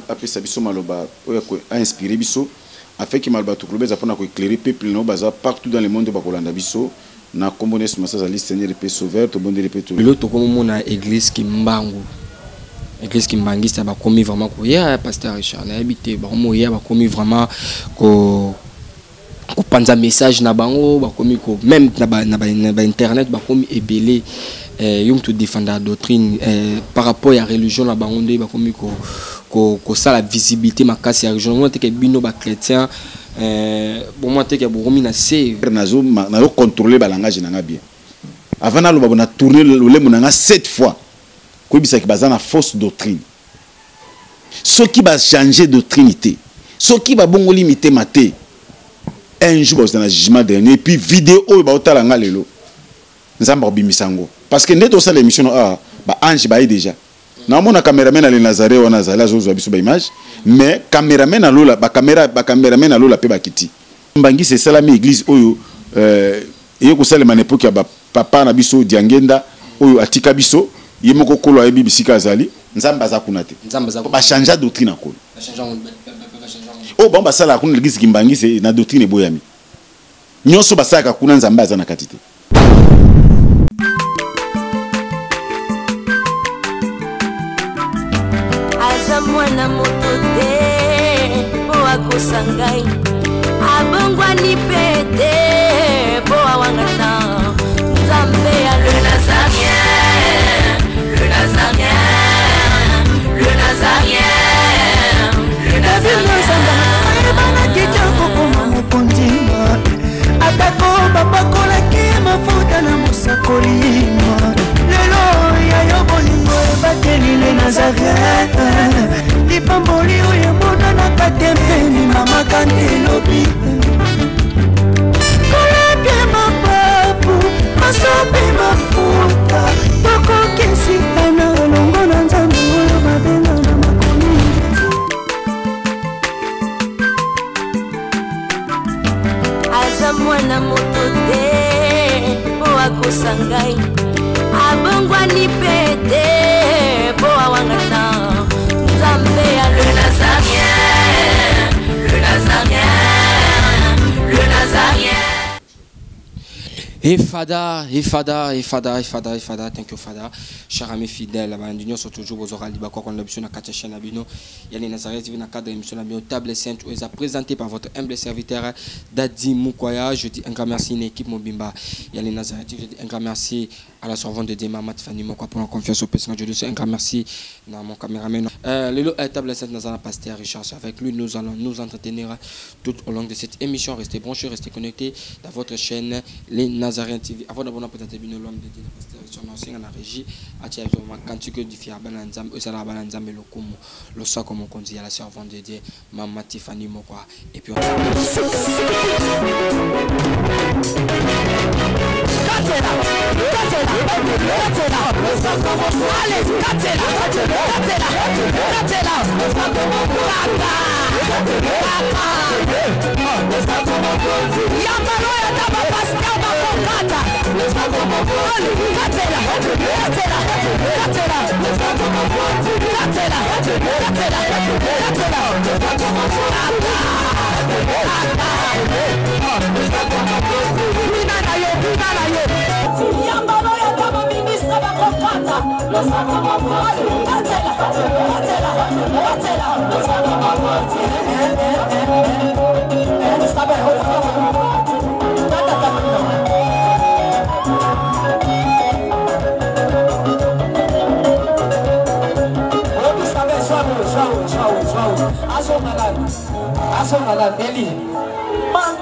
Après ça biso maloba a inspiré biso afin que maloba tout club pour éclairer peuple no baza partout dans le monde ba kolanda biso na kombones massa za liste Seigneur paix sauveur to bonde paix tout. L'autre comme mona église qui mbangu. Église qui mbangi ça ba commis vraiment ko ya pasteur Richard na habité ba mo ya ba commis vraiment ko panza message na bango ba commis ko même na ba internet ba commis ebelé yum to défendre la doctrine par rapport à la religion na bango nde ba commis ko ça la visibilité makasi ya religion moi te ke bino ba chrétien bon moi te ke bokomi na se nazo contrôler ba langage na nga bien avant na loba na tourner le monanga 7 fois ko bisa ki bazana fausse doctrine ce qui va changer doctrine ce qui va bongo limiter maté un jour dans le jugement dernier et puis vidéo ba otala nga lelo nzamba bimisango parce que neto ça l'émission ba ange ba déjà na mona cameraman ali Nazaré wana zala zo biso ba image mais cameraman alola ba cameraman alola pe ba kiti mbangi c'est ça la mi église oyo et ko sala man époque ya ba papa na biso diangenda oyo atika biso yemoko kolo ayebi bisika azali nzamba za kunate nzamba za ba changer doctrine akolo ba changer oh bon ba sala kuna l'église kimbangi c'est na doctrine boyami nyonso ba saka kuna nzamba za na katite. Mwana moto te po akosangai abongwa ni pete po awangana nzambe ya le nazarien le nazarien le nazarien le nazarien bana kitoko koma mokondima atako bapakolaki mafuta na mosakolima lelo ya yobolingo ebateli le nazarien Pamboli oye mona na katempeni mama kantelobi Kolapye mapapu masope mafuta Toko kesi ana longo na nzambu oyo mabenga na makomi Aza mwana moto te po akosangai abongwa ni pete po awangana le nazarien, le nazarien, le nazarien. Et Fada, thank you Fada. Chers amis fidèles, nous sommes toujours aux orales quoi qu'on a besoin de quatre chaînes abino. Il y a les Nazareth qui viennent à cadre émission abino table sainte où ils ont présenté par votre humble serviteur Dadi Moukoya. Je dis un grand merci à l'équipe Mobimba. Il y a les Nazareth, je dis un grand merci à la servante de Dema Matfani Moukoya pour la confiance au personnage. Je dis un grand merci à mon caméraman. Le table sainte Nazareth Pasteur Richard. Avec lui, nous allons nous entretenir tout au long de cette émission. Restez branchés, restez connectés dans votre chaîne Les Nazareth TV. Avant d'abonner peut-être l'homme de Dieu, Pasteur Richard, nous sommes en régie. Quand tu dis fier bananzam et ça la bananzam le comme le sac comme on dit à la servante de Dieu maman Tiffany Mokwa et puis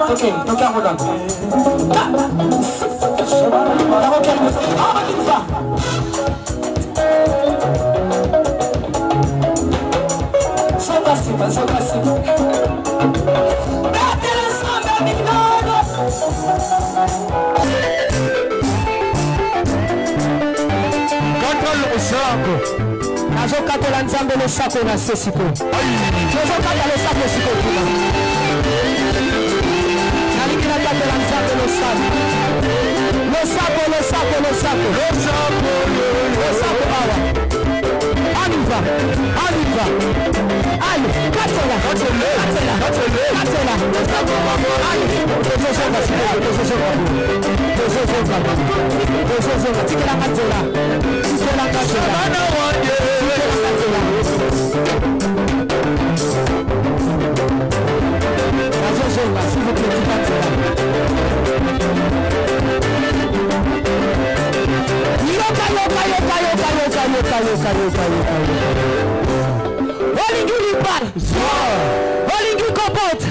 Okay, okay, hold on. Nazokatola nzambe le sako na sesiko. Nazokatola le sako siko kuna. Nalikina katola nzambe le sako. Le sako, le sako, le sako. Le sako, le sako awa. Aniva, aniva. Olingi libal, olingi kopot,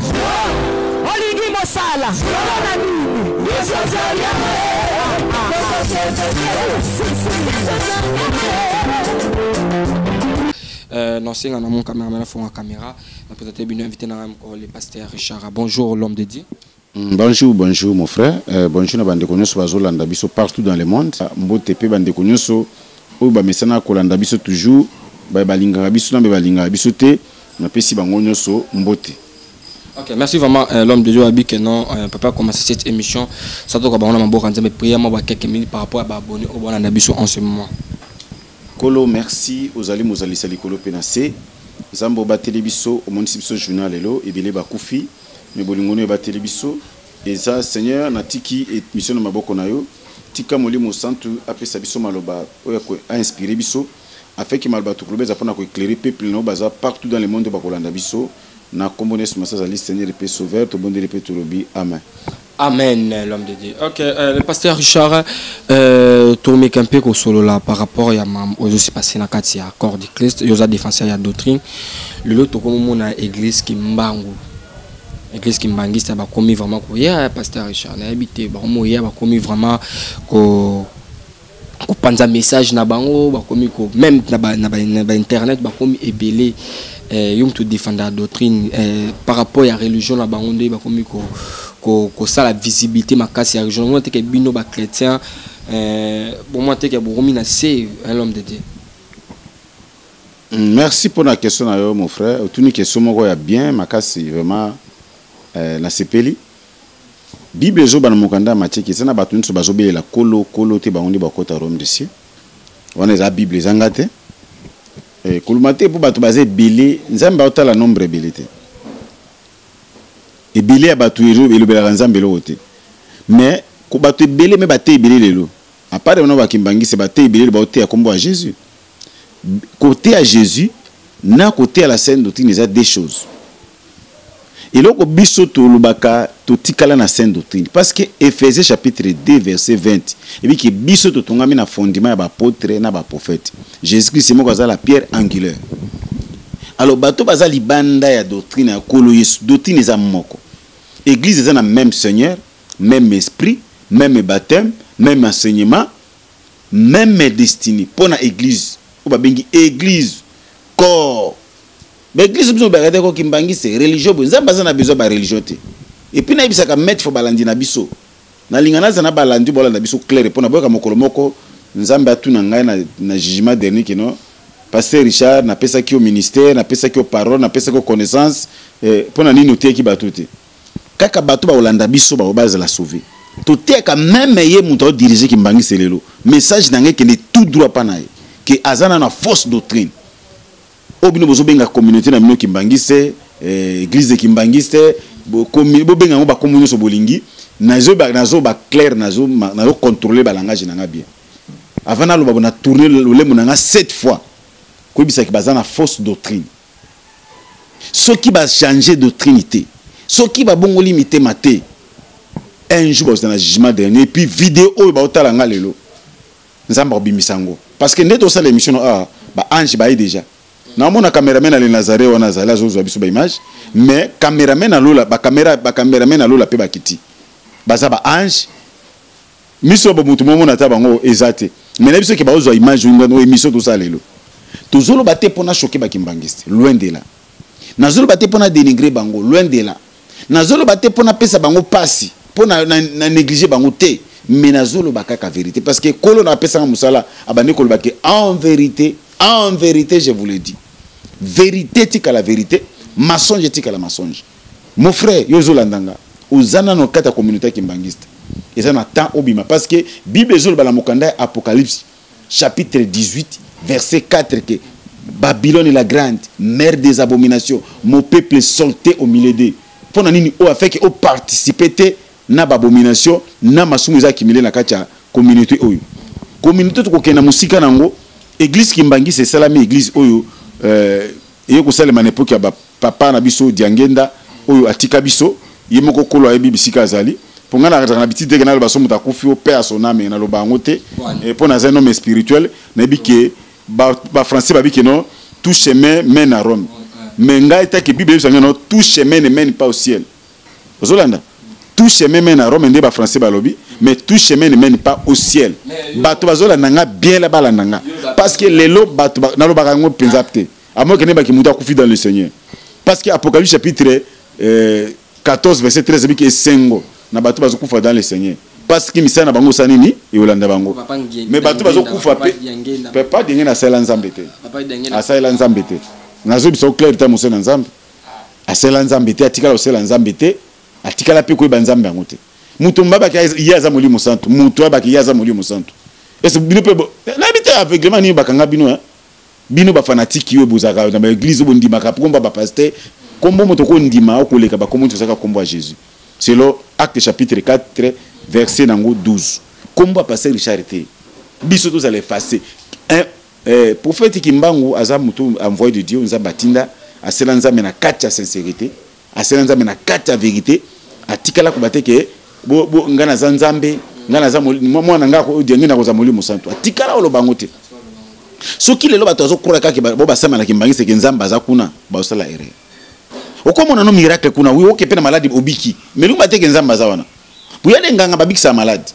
olingi mosala, non, c'est un mon caméraman font la caméra. Peut-être bien invité le pasteur Richard. Bonjour l'homme de Dieu. Bonjour, bonjour mon frère. Bonjour na bande konyoso bazolanda biso partout dans le monde. Mbote pe bande konyoso o ba mesana kolanda biso toujours ba balinga biso na ba balinga biso te na pesi bango nyoso mbote. Ok, merci vraiment l'homme de Dieu Abi que non papa commencer cette émission ça doit ba on a maboko nzambe prière moi quelques minutes par rapport à ba abonné au bona na biso en ce moment. Kolo merci aux ali mozali sali kolo penase. Zambo ba télébiso au monde biso journal lelo ebele ba kufi mais bolingono ba télébiso et ça Seigneur natiki et mission na maboko na yo tika molimo santu apesa biso maloba oya ko a inspiré biso afin que maloba to klobeza pona ko éclairer peuple no baza partout dans le monde ba kolanda biso na kombones massa ali Seigneur et sauveur to bonde le robi amen. Amen, l'homme de Dieu. Ok, le pasteur Richard, tourne un peu au solo là par rapport à aux aussi passé dans quatre accords de Christ, ils ont défensé la doctrine. Le lot comme mon église qui mbangu, église qui mbangi ça va commis vraiment quoi. Yeah, pasteur Richard, n'a habité, bah moi yeah va commis vraiment ko panza message na bango, bah commis ko même na internet bah commis ébélé. Yom tout défendre la doctrine par rapport à la religion na bango ndé bah commis ko ça la visibilité ma casse ya religion moi te que bino ba chrétien bon moi te que boromina c'est l'homme de Dieu. Merci pour la question mon frère. Une question moko ya bien ma casse vraiment la sepeli Bible zo bana mokanda Matthieu ki sana batu nso bazobe la kolo te bangondi bakota Rome de cieux. On est la Bible zangate kolumate pour batu bazé belé nzambe otala nombre belité. Et belé a batu ero elobela nzambe lo te. Mais ko batu belé mais baté belé lelo. À part on va kimbangi c'est baté belé ba oté a kombo à Jésus. Côté à Jésus, na côté à la sainte doctrine il y a deux choses. Et là ko biso to lubaka to tikala na sainte doctrine parce que Éphésiens chapitre 2 verset 20 et puis que biso to tongami na fondement ya ba apôtre na ba prophète. Jésus-Christ c'est moi la pierre angulaire. Alors bato baza libanda ya doctrine ya kolo Yesu doctrine za moko. Église est dans le même Seigneur, même esprit, même baptême, même enseignement, même destinée. Pour la église, ou ba bengi église corps. L'église besoin ba regarder ko kimbangi c'est religion, nza baza na besoin ba religion te. Et puis na ibisa ka mettre fo balandi na biso. Na lingana za na balandi bola na biso clair pour na boka mokolo moko nzambe atuna ngai na jugement dernier que non. Pasteur Richard na pesa ki au ministère, na pesa ki au parole, na pesa ki au connaissance pour na ni noter ki batuté. Kaka bato ba olanda biso ba obaza la sauver. Toté ka même yé muto diriger ki mbangi selelo. Message nangé que ne tout droit pas naé. Que azana na fausse doctrine. Obino bozo benga communauté na mino ki mbangi se église de kimbangiste bo benga ngo ba komunyo so bolingi nazo ba clair nazo contrôler ba langage nanga bien. Avant na lo ba na tourner le monanga 7 fois. Ko bisa ki bazana fausse doctrine. Ceux qui va changer doctrine ce qui va bon limiter maté un jour dans le jugement dernier et puis vidéo ba otala nga lelo nzamba bimisango parce que neto ça l'émission ba ange ba déjà na mona cameraman ali Nazaré wana zala zo biso ba image mais cameraman alola ba cameraman alola pe ba kiti baza ba ange miso ba mutu momo na tabango ezate mais na biso ke ba ozo image ngano émission tout ça lelo tozolo ba te pona choquer ba kimbangiste loin de là nazolo ba te pona dénigrer bango loin de là nazolo bate pona pesa bango pasi pona na négliger bango te mais nazolo bakaka vérité parce que kolo na pesa musala abane kolo bake en vérité je vous le dis vérité tika la vérité mensonge tika la mensonge mon frère yozo landanga uzana no kata communauté kimbangiste et ça na temps obima parce que bible zolo bala mokanda Apocalypse chapitre 18 verset 4 que Babylone est la grande mère des abominations mon peuple sortait au milieu d'eux. pona nini o afeki o participer na babomination na masumu za kimile na kacha communauté oyo communauté to kokena musika nango église kimbangi c'est salami église oyo yeko salema na époque ya papa na biso diangenda oyo atika biso yemoko kolo ayebi bisika azali ponga na biti de na baso mutakufi o père son âme na loba ngote et pona za homme spirituel na biki ba français ba biki non tout chemin mène à Rome mais ngai ta que bible ça non tout chemin ne mène pas au ciel ozolanda tout chemin mène à Rome ndeba français balobi mais tout chemin ne mène pas au ciel bato bazolanda nga bien la balanda parce que les lots bato na lo barango penzapte à moins que ne ba ki muta kufi dans le Seigneur parce que Apocalypse chapitre 14 verset 13 biki sengo na bato bazokufa dans le Seigneur parce que misana bango sanini e olanda bango mais bato bazokufa pe pas dingue na sala nzambe te a sala nzambe te nazo biso clair ta mosena nzambe a sala nzambe te atikala osela nzambe te atikala pe ko banzambe yango te muto mbaba ki yaza molimo santo muto ba ki yaza molimo santo est-ce bino pe na bité aveuglement ni bakanga bino bino ba fanatique yo bozaka na ba église bo ndima ka pomba ba pasteur kombo moto ko ndima okoleka ba kombo tsaka kombo a Jésus c'est le acte chapitre 4 verset nango 12 kombo a pasteur Richard te biso tous allez effacer prophète Kimbangu aza muto envoyé de Dieu nza batinda asela nzambe na kati ya sincérité asela nzambe na kati ya vérité atikala ko bateke bo ngana za nzambe ngana za mwana ngako odienge na ko za molimo santo atikala olo bangote soki lelo bato azokura kaki bo basama na Kimbangi se nzamba za kuna ba osala erreur okomona no miracle kuna wi okepe na maladi obiki melungu bateke nzamba za wana buyale nganga babikisa maladi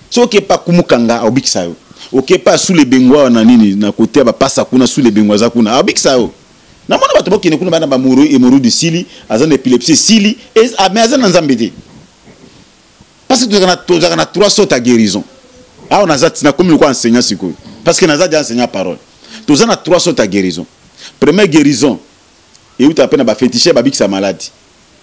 soki pa kumukanga obikisa yo okepa sous les bengwa na nini na côté ba passa kuna sous les bengwa za kuna obikisa yo na mona bato bokene kuna bana ba muru hémorroïde sili azana épilepsie sili et mais azana nzambe te parce que tu as 3 sortes de guérison ah on a zati na comme quoi enseignant siko parce que naza déjà enseignant parole tu as 3 sortes de guérison première guérison et où tu appelles ba féticher ba bikisa maladie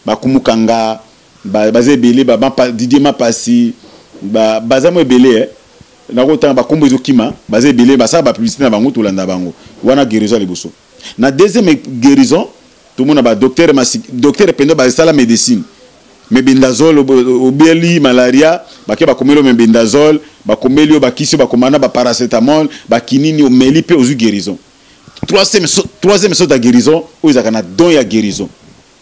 ba kumukanga ba zebele ba Didier Mapasi ba bazamo ebele na kota ba kombo ezokima ba zebele ba sa ba publicité na bango to landa bango wana guérison liboso na deuxième guérison tout le monde ba docteur pendo ba sala médecine mebendazole obeli malaria ba ke ba komelo mebendazole ba komelio ba kisio ba komana ba paracétamol ba kinini omeli pe ozu guérison troisième sorte de guérison où ils a don ya guérison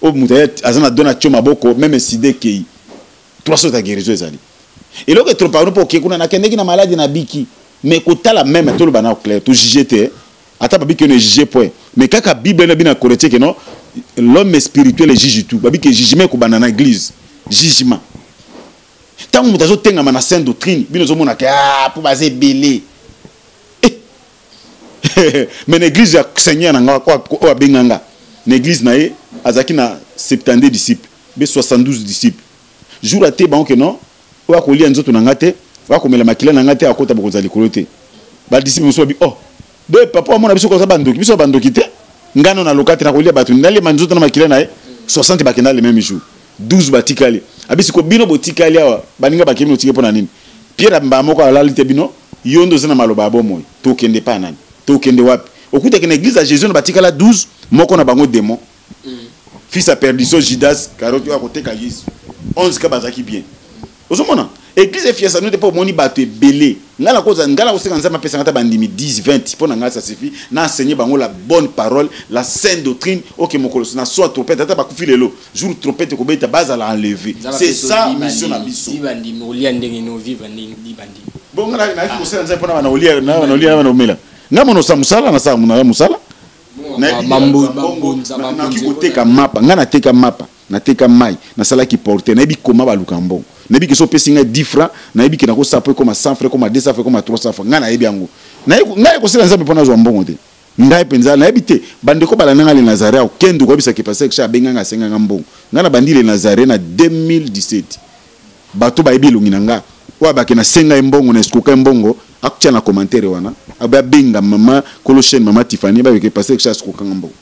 au mutaya azana dona choma boko même sida kei 3 sortes de guérison ezali et là que trop parlons pour que kuna na kendeki na maladie na biki mais kotala même tout le bana clair tout juger ata babi que ne juger point mais kaka bible na bina correcte que non l'homme spirituel juge tout babi que jugement ko banana église jugement tant mutazo tenga na sainte doctrine bino zo mona ka pour baser belé mais l'église ya Seigneur na kwa benganga l'église na ye azaki na 70 disciples be 72 disciples jour à te banque non wa ko lia nzoto na ngate wa ko mela makila na ngate akota bokoza likolo te ba disciples so bi oh de papa mona biso ko za bandoki te ngano na lokate na ko lia batu ndale manzoto na makila na ye 60 bakenda le même jour 12 batikali abisi ko bino botikali awa baninga bakemi otike pona nini Pierre mbamoko alali te bino yondo zina maloba bomoy to kende pa nani to kende wapi okuta que l'église à Jésus na batikala 12 moko na bango démon fils à perdition Judas carotte à côté ka Jésus 11 ka bazaki bien ozomona église fiesa nous te pas moni bato belé ngala koza ngala oseka nzama pesa ngata bandimi 10 20 pona ngala ça suffit na enseigner bango la bonne parole la sainte doctrine OK mokolo na soit trompette ata bakufi lelo jour trompette ko beta base la enlever c'est ça mission na biso bandimi olia ndenge no vivre ndi bandimi bon ngala na ko sena nzama pona na olia na omela ngamono sa musala na sa musala na mambo na kikoteka mapa ngana teka mapa na teka mai na sala ki porter na bi koma balukambo na bi ke so pesinga 10 francs na bi ke na ko sapo comme 100 francs comme 200 francs comme 300 francs ngana yebi yango na ngai ko sela nzambe pona zo mbongo te ngai penza na yebi te bandeko bala nanga le Nazaret au kendo ko bisa ke passer que benga nga senga mbongo ngana bandi le Nazaret na 2017 bato ba yebi lungi nanga wa ba ke na senga mbongo na eskuka mbongo akutia na commentaire wana aba benga mama Colossienne mama Tiffany ba ke passer que ça eskuka mbongo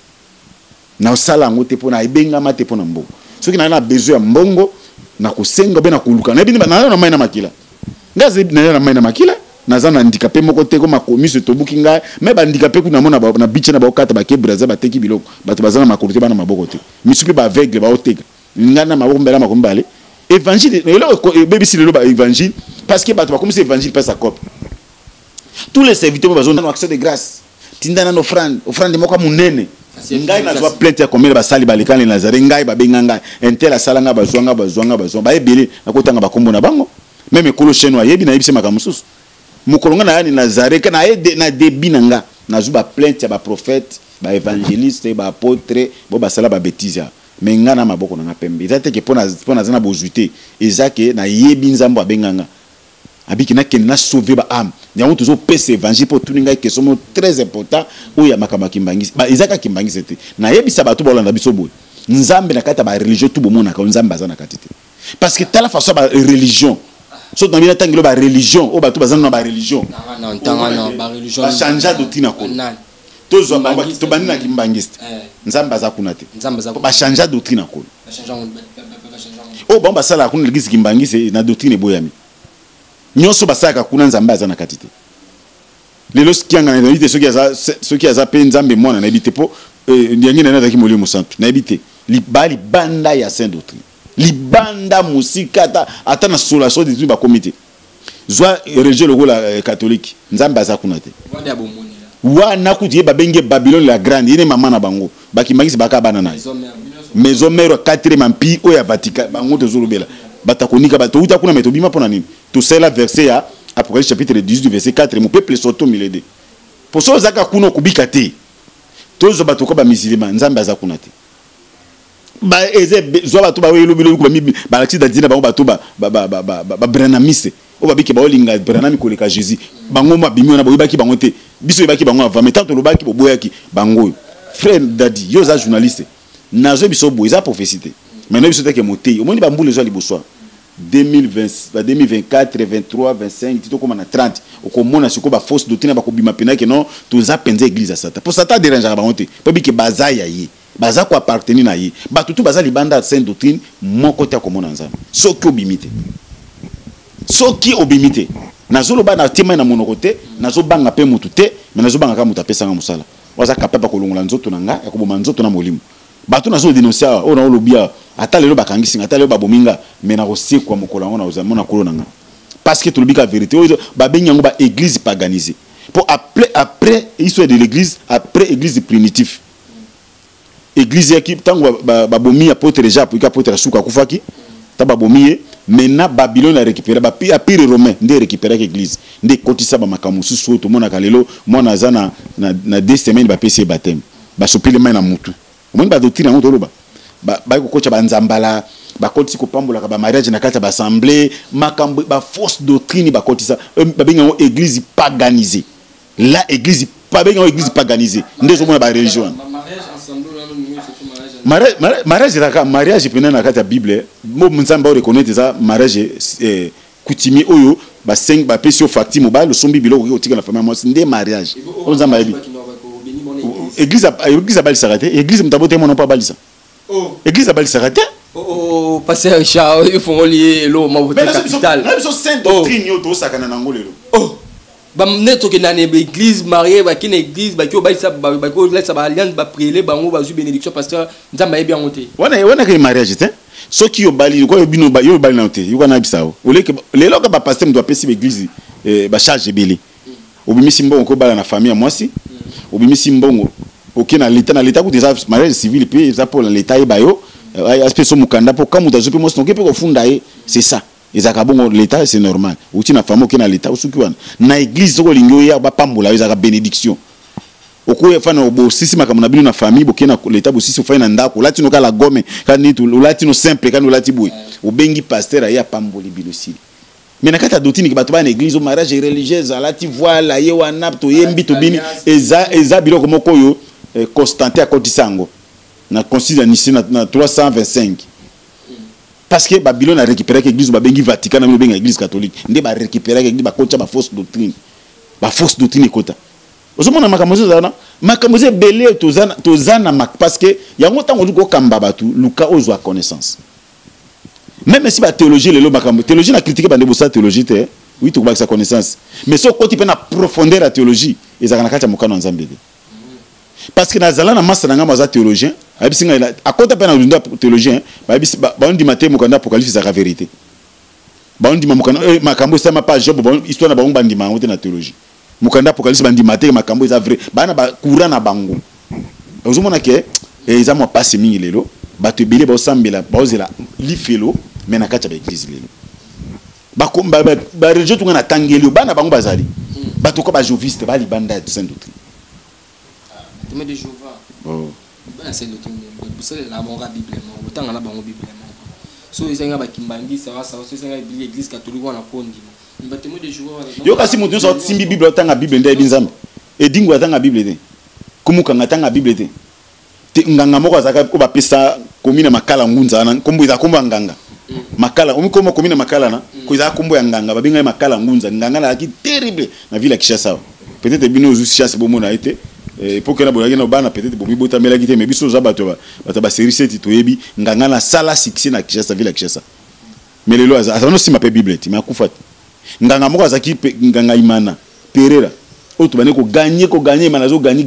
na sala ngote pona ebenga mate pona mbongo soki na besoin ya mbongo na kusenga be na kuluka na bini na mai na makila ngaze na mai na makila naza na handicapé moko te ko makomise tobuki ngai me ba handicapé kuna mona na biche na ba okata ba ke braza ba teki biloko bato bazana makolite bana maboko te misuki ba aveugle ba oteka ngana maboko mbela makombale évangile le bébé si le évangile parce que bato ba comme c'est évangile pas sa copie tous les serviteurs ont besoin d'accès de grâce tinda na offrande moko munene ngai na zo plainte ya komela basali balekana Nazaré ngai ba benga un tel asalanga bazwanga ba ebele na kotanga bakombo na bango même ekolo cheno yebi na yebise makamususu mukolonga na yani Nazaré kana na debi nanga na zo ba plainte ya ba prophète ba évangéliste ba apôtre bo basala ba bêtise mais nga na maboko na pembe ezate ke pona zana bozuité ezake na yebi nzambo abenganga abiki na ken na sauver ba âme nyango toujours pèse évangile pour tout ngai que somo très important ou ya makama kimbangisi ba ezaka kimbangisi te na yebisa bato bolanda biso boy nzambe na kata ba religion tout bomona ka nzambe azana katite parce que tala façon ba religion so dans bila tangelo ba religion o bato bazana ba religion non ba religion ba changer doctrine ko tozo ba to banina kimbangisi nzambe azakuna te ba changer doctrine ko o ba sala kuna l'église kimbangisi na doctrine boyami nyonso basaka kuna nzambe azana katite lelo skianga na invité ceux qui aza pe nzambe mwana na habité po ndiangi na ndaki molimo musantu na habité libali banda ya saint doctrine libanda musika ata na solation de ba comité zwa religieux lokola catholique nzambe aza kuna te wana kuti babenge Babylone la grande ine mama na bango bakimbangisi baka bana na maison mère 4e empire o ya Vatican bango tozolobela batakonika batouta kuna metobima pona nini tout cela verset ya Apocalypse chapitre 18 verset 4 mon peuple soto milede pour so zaka kuno kubika te tozo batoko ba musulman nzambe aza kuna te ba eze zo bato ba welo bilo ko ba accident dina ba bato ba branamise o ba biki ba olinga branami ko leka Jésus bango ma bimi na ba baki bango te biso baki bango avant mais tant to lobaki boyaki bango frère dadi yo za journaliste nazo biso boy za prophétie maintenant biso te ke motei o moni ba mbule zo liboso 2020 2024 23 25 tito comme na 30 okomona siko ba fausse doctrine ba ko bima pena ke non toza penza église à satan pour satan déranger ba honte po biki baza ya yi baza ko appartenir na yi ba tutu baza libanda sainte doctrine moko te komona nzambe soki obimite nazo loba na tema na monoko te nazo banga pe mutu te mais nazo banga ka mutu apesa nga musala waza kapapa kolongola nzoto nanga ya koboma nzoto na molimo bato nazo dénoncer o na olobia ata lelo bakangisi ata lelo babominga mais na kosekwa mokolo ngo na ozamona kolo nanga parce que tolobi ka vérité o ba benyango ba église paganisée pour après histoire de l'église après église primitive église qui tango babomi apôtre Jacques puis apôtre Suka kufaki ta babomi maintenant Babylone a récupéré ba pire romain ndé récupérer l'église ndé kotisa ba makamusu so to mona kalelo mona zana na 2 semaines ba PC baptême ba sopile mai na mutu omoni ba doctrine ngo toloba ba ko kocha banzambala ba kotisi ko pambola ka ba mariage na kata ba assemblée makambo ba fausse doctrine ba kotisa ba benga ngo église paganisée la église pas benga ngo église paganisée ndé zo mona ba religion mariage la mariage pena na kata bible mo nzamba o reconnaître ça mariage coutumier oyo ba 5 ba pesio facti mobile le sombi biloko ko tika na famille moi ndé mariage on nzamba yebi église bali sarate église mtabote mon pas balisa église bali sarate pasteur Richard il faut lier lo mabote capital même so sainte doctrine yo to sakana na ngolelo ba neto ke na église mariée ba ki na église ba ki obalisa ba ko laisa ba alliance ba prier bango ba zu bénédiction pasteur nzamba yebi angote wana ke mariage te so ki yo bali ko yo bino ba yo bali na te yo kana bisao oleke lelo ka ba pasteur doit pesi église ba charge belé obimisi mbongo ko bala na famille mwasi obimisi mbongo OK na l'état ko déjà mariage civil puis ça pour l'état et bayo aspect so mukanda pour quand muta zope mwasi noke pe ko funda c'est ça ezaka bongo l'état c'est normal uti na famille OK na l'état usuki wana na église ko lingio ya ba pambola ezaka bénédiction okoye fana obo sisi makamuna bino na famille boke na l'état bo sisi ofana ndako latino kala gome kanitu latino simple kanu latiboy obengi pasteur ya pamboli bilosili mais na kata doctrine ki bato ba na église au mariage religieuse alati voila ye wana to yembi to bini eza biloko moko yo Constantin a kotisango na concile de Nicée na 325 parce que Babylone a récupéré l'église ba bengi Vatican na bengi église catholique ndé ba récupérer l'église ba kocha ba fausse doctrine ekota ozomona makamoze belé tozana parce que yango tango ko kamba batu luka ozwa connaissance même si ba théologie lelo makambo théologie na critiquer ba ndebosa théologie te oui to ba sa connaissance mais so ko tipe na profondeur la théologie ezaka na kata mokano nzambe parce que nazala na master nga maza théologien abisinga a kota pe na ndunda théologien ba bisi ba on dit matin mokanda apocalypse la vérité ba on dit mokanda makambo ça ma pas Job ba histoire na ba on bandi ma na théologie mokanda apocalypse bandi matin makambo za vrai ba na ba courant na bango ozomona ke eza mo passe mingi lelo ba te bile ba osambela ba ozela lifelo mais na kati ba église lelo ba rejet tunga na tangeli ba na bango bazali ba to ko ba joviste ba libanda de saint doctrine témoin de Jéhovah. Oh. Ben c'est le truc. C'est la morale Bible. Autant on a bon Bible. So ils ont bakimbangi ça va c'est l'église catholique on a kondi. Mais témoin de Jéhovah. Yo kasi mutu so simbi Bible otanga Bible ndai binzambe. E dingo atanga Bible te. Kumuka ngatanga Bible te. Te nganga moko azaka ko ba pesa komina makala ngunza na kombo iza kombo nganga. Makala umi komo komina makala na ko iza kombo ya nganga babinga makala ngunza nganga na ki terrible na ville ya Kinshasa. Peut-être bino ozu chasse bomo na été pour que na bolaki na bana peut-être bomi bota melaki te mais biso za bato ba série 7 toyebi nganga na sala succès na Kinshasa ville ya Kinshasa. Mais lelo azano si mape Bible ti ma kufat. Nganga moko azaki nganga imana Pereira. Oto bane ko gagner manazo gagner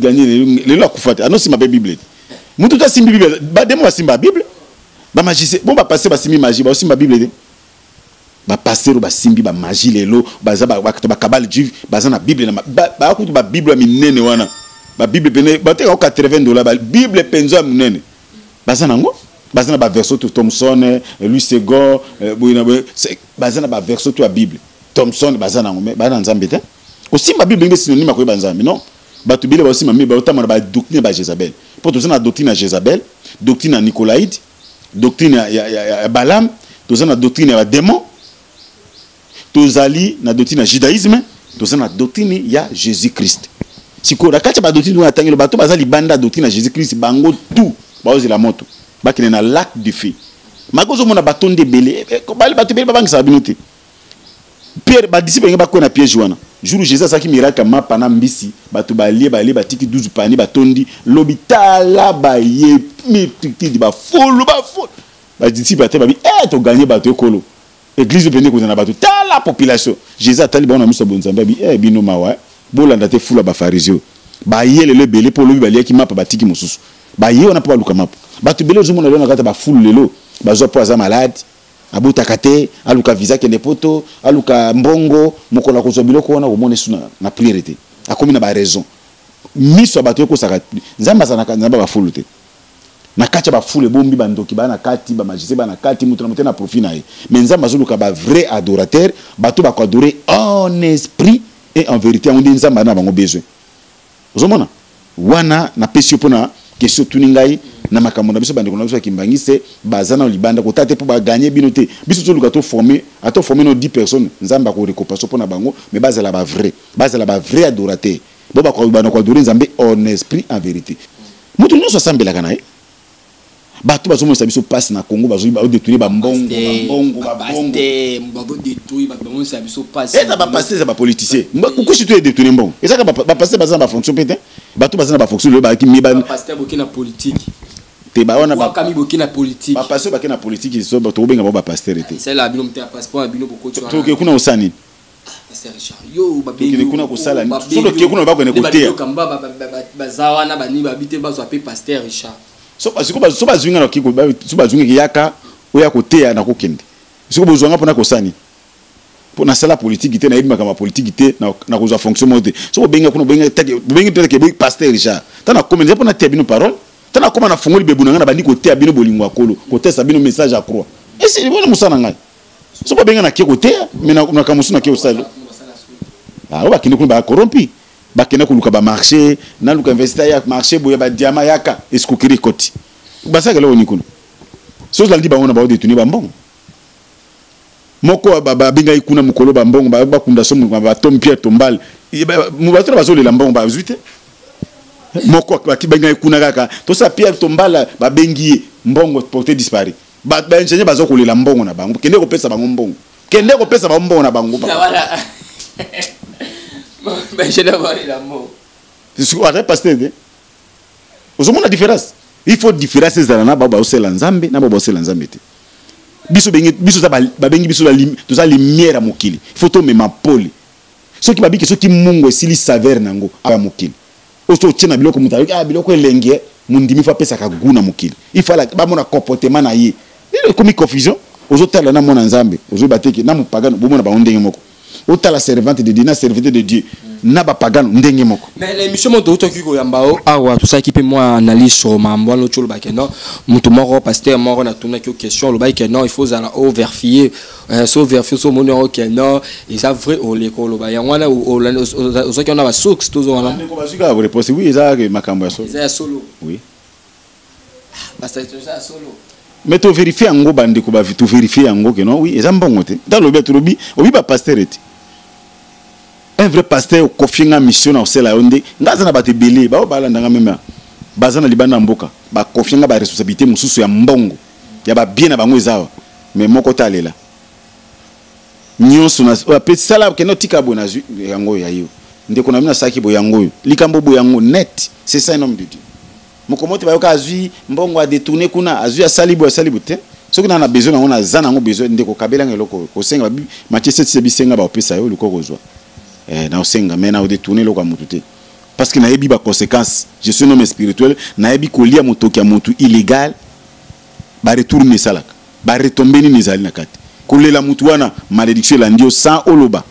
lelo akufat. Ano si mape Bible. Mutu ta simbi Bible ba demo ba simba Bible. Ba magicien bon ba passer ba simbi magie ba simba Bible. Ba passer ba simbi ba magie lelo baza ba kabal juif baza na Bible na ba kutu ba Bible minene wana. Ba Bible pene ba te ko $80 ba Bible penzo munene baza nango baza na ba verso to Thomson Louis Segor baza na ba verso to a Bible Thomson baza nango mais ba na nzambe te aussi ma Bible ngi synonyme ko ba nzambe non ba to bile ba aussi ma ba otama ba doctrine ba Jézabel pour to na doctrine à Jézabel doctrine à Nicolaïde doctrine ya Balaam to na doctrine ya démon to zali na doctrine à judaïsme to na doctrine ya Jésus-Christ. Siko la kacha ba doctrine na tangelo bato bazali banda doctrine à Jésus-Christ bango tout baozi la moto bakene na lac de feu magozo mona batonde belé ko bali bato belé babangi sa binote Pierre ba disciple ngi bakona piège wana jour Jésus saki miracle mapa na mbisi bato balie batiki 12 pani batondi lobitala ba ye mititi ba folo ba disciple ate babi to gagner bato ekolo église pene ko na bato tala population Jésus atali ba na miso bonzamba bi bino mawa bolanda te fula ba pharisio ba yele le belé pour lobi balia ki mapa batiki mususu ba ye ona pa luka mapa batu belé zo mona lona kata ba fulu lelo ba zo po za malade abuta kate aluka visa ke nepoto aluka mbongo mokola ko zo biloko ona ko mona suna na priorité akomi na ba raison miso bato ko saka nzamba sana nzamba ba fulu te na kacha ba fulu bombi bandoki ba na kati ba magicien ba na kati mutu na mutena profit na ye mais nzamba zo luka ba vrai adorateur bato ba ko adorer en esprit et en vérité on dit nzamba na bango besoin ozomona wana na pesio pona question tuningai na makambo na biso bande ko na biso kimbangise bazana libanda ko tate po ba gagner binote biso to luka to former no 10 personnes nzamba ko récompense pona bango mais bazala ba vrai adorateur bo ba ko bana ko adorer nzambe en esprit en vérité mutu nyonso sambela kana bato bazomo sabiso passe na Congo bazo ba détruire ba mbongo détruire ba mbongo sabiso passe et ba passer ba politicien ko si tu es détruire mbongo et ça ba passer bazana ba fonction pété bato bazana ba fonction le ba ki mi ba pasteur bokina politique te ba wana ba kami bokina politique ba passer ba kina politique so ba to benga ba pasteur été c'est là bino mte passeport bino boko tu to ke kuna usani pasteur Richard yo ba bino kuna kusala so lo ke kuna ba ko ne kotea ba zawana ba ni ba bite ba zo appeler pasteur Richard so bazwinga na kiko so bazwinga yaka oya kotea na kokende siko bozwanga pona kosani pona sala politique te na yebima kama politique te na kozwa fonction mote so benga kuna benga teke be pasteur Richard tana komende pona te bino parole tana koma na fongoli bebunanga na bandi kotea bino bolingo akolo kotesa bino message à croix et c'est bona musana ngai so benga na kiko kotea mais na kamusu na kiko sala oba kinde kuna ba corrompi bakena kuluka ba marché na luka investir ya marché boya ba diamant yaka escroquerie koti basaka leo nikuna so la ndi ba ona ba détenir ba mbongo moko ba binga ikuna mukolo ba mbongo ba kunda so ba Tom Pierre Tombal mu ba tra bazolela mbongo ba 18 moko ba kibenga ikuna kaka to sa Pierre Tombal ba bengi mbongo porté disparu ba ingénieur bazokolela mbongo na bango kende ko pesa bango mbongo kende ko pesa ba mbongo na bango voilà ben je dois aller la mort c'est ce qu'on pasteur aux hommes la différence il faut différencier ça na ba osela nzambe na ba osela nzambe te biso za ba bengi biso la to za lumière mokili il faut to mema pole ceux qui babiki ceux qui mungo esili saveur nango aba mokili oso tena biloko mutari biloko elenge mundimi fa pesa ka guna mokili il faut ba mona comportement na ye il comme confusion ozotala na mona nzambe ozobateki na mupagano bomona ba ndenge moko otala servante de Dieu na serviteur de Dieu na ba pagano ndenge moko. Mais l'émission moto otoki ko yambao awa tout ça qui peut moi analyse sur mambo no cholo ba keno mutu moko pasteur moko na tuna ki question lo ba keno il faut ala o vérifier so vérifier so mono keno et ça vrai o le ko lo ba yangwana o so ki on a ba source toujours wana ko ba suka vous réponse oui ça que makambo ya solo. Ça solo. Oui. Parce que ça solo. Mais tu vérifies ngo bande ko ba tu vérifier ngo que non oui ça mbongo te dans le bet robi obi ba pasteur eti un vrai pasteur confié en mission na osela onde ngaza na bate belé ba obala ndanga mema bazana libanda mboka ba confié ba responsabilité mususu ya mbongo ya ba bien na bango ezawa mais moko talela nyonso na petit sala ke no tika bona yango ya yo ndeko na mina saki bo yango likambo bo yango net c'est ça un homme de Dieu moko mote ba yoka azui mbongo a détourner kuna azui ya salibo te soki na besoin na ona zana ngo besoin ndeko kabela ngeloko ko senga ba Matthieu 7 bisenga ba opesa yo liko kozwa na osenga mais na détourner loko mututé parce que na yebi ba conséquences je suis un homme spirituel na yebi ko lia motoki ya motu illégal ba retourner salaka ba retomber ni nizali na kati ko lela mutu wana malédiction la ndio sans oloba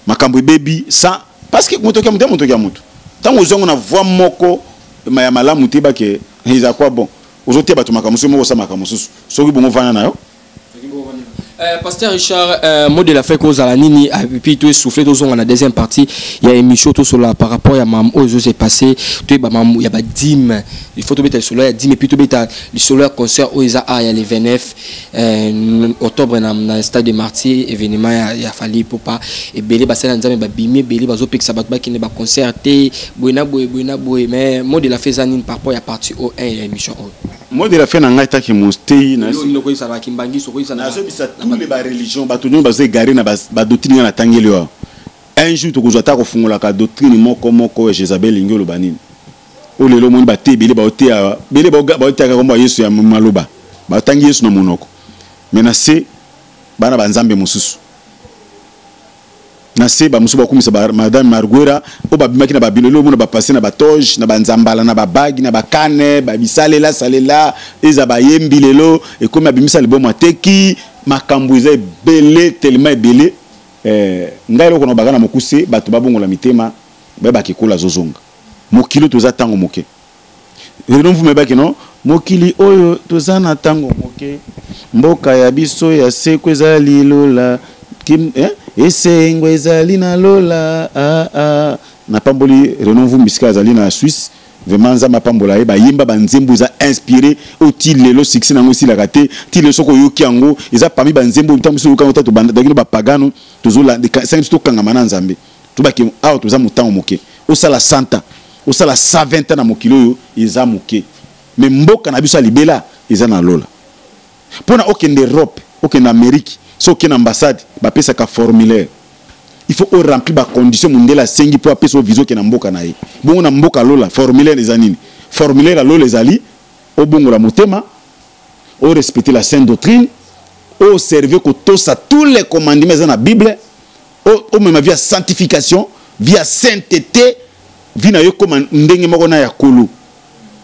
makambo bebi sans parce que motoki ya motu tango zongo na voix moko ya malamu te ba ke iza kwa bon ozote ba to makamusu moko sa makamusu soki bongo vana na yo. Pasteur Richard, mot de la fin cause à la nini et puis tout soufflé tout dans la deuxième partie il y a émission tout sur la par rapport à mam aux c'est passé tout ba mam il y a ba dîme il faut tout mettre sur là dîme et puis tout mettre sur le concert où il y a les 29 octobre dans stade de Martyrs événement il a fallu pour pas et belé ba ça nzambe ba bimé belé ba zo peksa ba qui ne ba concerté boina boy mais mot de la fin zanine par rapport à partie au 1 émission mot de la fin na ta ki mostei na ko ça va kimbangi so ko ça na tous les religions batonyo bazo égaré na ba doctrine na tangeli wa un jour to kozata ko fungola ka doctrine moko Jezabel ingelo banini o lelo moni ba te bele ba otea bele ba otea ka komba Yesu ya maloba ba tangi Yesu na monoko menase bana banzambe mususu na se ba musu ba kumisa madame Marguera o ba bimaki na ba bilolo mona ba passer na ba toge na ba nzambala na ba bagi na ba kane ba bisalela salela eza ba yembi lelo e comme abimisa le bon mateki makambo eza belé tellement belé ngai loko na bagana mokuse bato babongola mitema ba bakikola zozonga mokilo toza tango moke reno vous me baki non mokili oyo toza na tango moke mboka ya biso ya seko ezali lola kim esengo ezali na lola na pamboli reno vous miska ezali na Suisse vraiment za mapambola e ba yimba ba nzembo za inspiré oti lelo succès nango si la raté ti le soko yoki yango eza parmi ba nzembo ntambuso yoka to banda dakino ba pagano tozola de 5 to kanga mana nzambe to ba ki aw to za mutango moke o sala 100 ans o sala 120 ans na mokilo yo eza moke mais mboka na biso libela eza na lola pona okende Europe okende Amérique so okende ambassade ba pesa ka formulaire il faut remplir ba condition mundela sengi pour appeler so viso ke na mboka na ye bongo na mboka lola formulaire les anini formulaire lola les ali au bongo la motema au respecter la sainte doctrine au servir ko tosa tous les commandements dans la Bible au même via sanctification via sainteté vina yo comme ndenge moko na ya kolo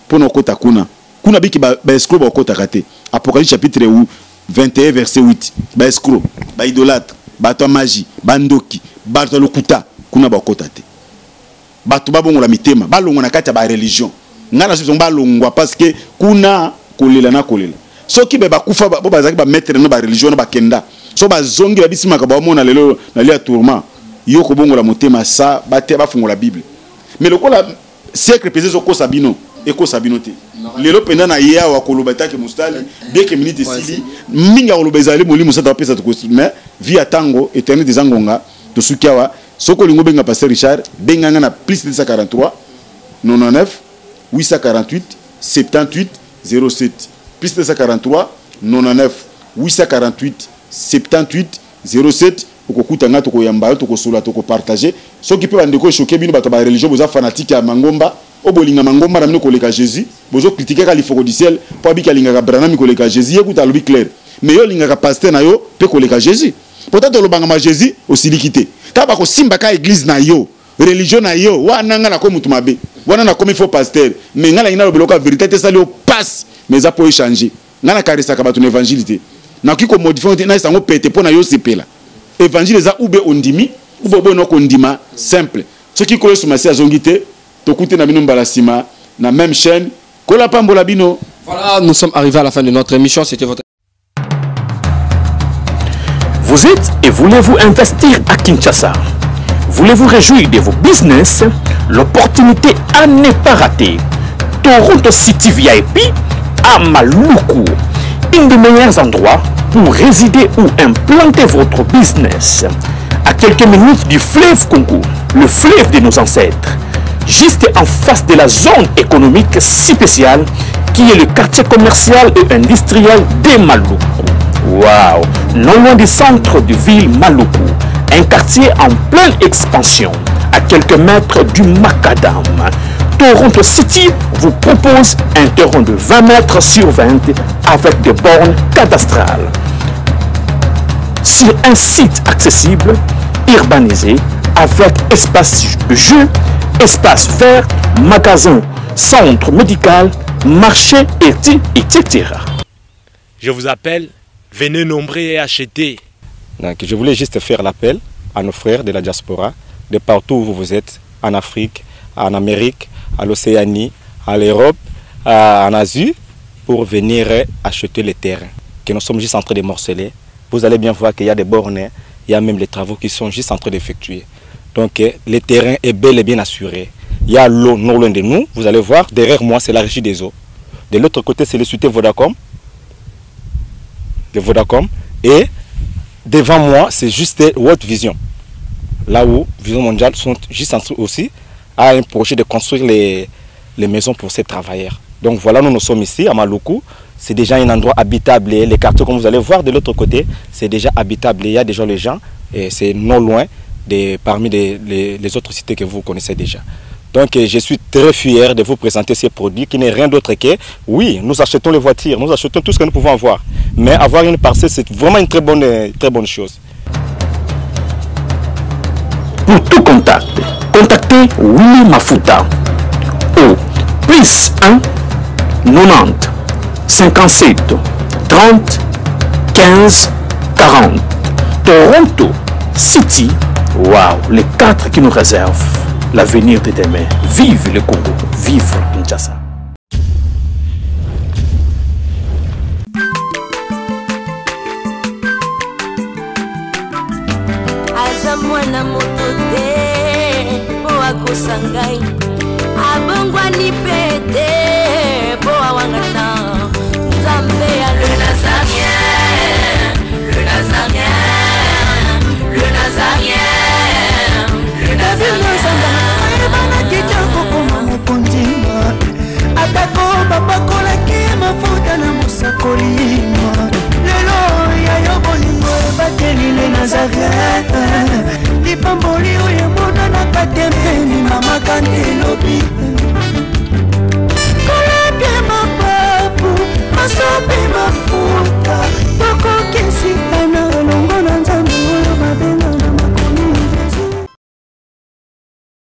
pona kota kuna biki ba escroc ba kota kate Apocalypse chapitre 21 verset 8 ba escroc ba idolâtre ba to magie ba ndoki bato lokuta kuna bakota te bato babongola mitema balongwa na kati ya ba religion ngana so balongwa parce que kuna kolela na kolela soki be bakufa bo bazaki ba mettre na ba religion na bakenda so bazongi ba bisimaka ba mona lelo na lia tourment yo ko bongola motema sa bate bafungola Bible mais lokola siècle pesé zo ko sabino eko sabino te lelo penda na ya wa koloba take mustali bien que minute sili minga koloba ezali molimo sa ta pesa to mais via tango éternité zangonga to sukiawa soko lingo benga pasteur Richard benganga na plus de 143 99 848 78 07 plus de 143 99 848 78 07 okokutanga to koyamba to kosola to ko partager soki pe bandeko choquer bino bato ba religion boza fanatique ya mangomba obolinga mangomba na mino koleka Jésus bozo critiquer ka lifoko du ciel po abika linga ka brana mi koleka Jésus yekuta lobi clair mais yo linga ka pasteur na yo pe koleka Jésus peut-être le bangama Jésus aussi likité ta ba ko simba ka église na yo religion na yo wana nga na ko mutu mabe wana na komi faux pasteur mais nga na ina lobelo ka vérité te sali au passe mais ça peut changer nga na karisa ka batu évangile te na ki ko modifier na sango pété pona yo sepela évangile za ube ondimi ube bono ko ndima simple ce qui ko sur masi azongité to kuté na bino mbala sima na même chaîne ko la pambola bino. Voilà, nous sommes arrivés à la fin de notre émission. C'était votre... Vous êtes et voulez-vous investir à Kinshasa? Voulez-vous réjouir de vos business? L'opportunité à ne pas rater. Toronto City VIP à Maluku. Un des meilleurs endroits pour résider ou implanter votre business. À quelques minutes du fleuve Congo, le fleuve de nos ancêtres. Juste en face de la zone économique spéciale qui est le quartier commercial et industriel de Maluku. Waouh! Non loin du centre de ville Maluku, un quartier en pleine expansion, à quelques mètres du Macadam. Toronto City vous propose un terrain de 20 mètres sur 20 avec des bornes cadastrales. Sur un site accessible, urbanisé, avec espace de jeu, espace vert, magasin, centre médical, marché, etc. Je vous appelle, venez nombrer et acheter. Donc, je voulais juste faire l'appel à nos frères de la diaspora, de partout où vous êtes, en Afrique, en Amérique, à l'Océanie, à l'Europe, en Asie, pour venir acheter les terrains que nous sommes juste en train de morceler. Vous allez bien voir qu'il y a des bornes, il y a même les travaux qui sont juste en train d'effectuer. Donc, le terrain est bel et bien assuré. Il y a l'eau non loin de nous. Vous allez voir, derrière moi, c'est la régie des eaux. De l'autre côté, c'est le société Vodacom. De Vodacom. Et devant moi, c'est juste World Vision. Là où Vision Mondiale sont juste en train aussi à un projet de construire les maisons pour ces travailleurs. Donc voilà, nous sommes ici à Maluku. C'est déjà un endroit habitable. Les quartiers, comme vous allez voir de l'autre côté, c'est déjà habitable. Il y a déjà les gens et c'est non loin parmi les autres cités que vous connaissez déjà. Donc je suis très fier de vous présenter ces produits qui n'est rien d'autre que, oui, nous achetons les voitures, nous achetons tout ce que nous pouvons avoir. Mais avoir une parcelle, c'est vraiment une très bonne chose. Pour tout contact, contactez Willy Mafuta au plus 1 90 57 30 15 40. Toronto City, waouh, les 4 qui nous réservent l'avenir de demain. Vive le Congo, vive Kinshasa. Mwana moto te po akosangai abongwani pete po awangana Nzambe ya le Nazarien, le Nazarien, le Nazarien, le Nazarien. Bana kitoko koma mukundima atako babakolaki mafuta na musakolima lelo ya yobolingo bateli le Nazarien lipamboli oyo mona na katempeni mama kandelobi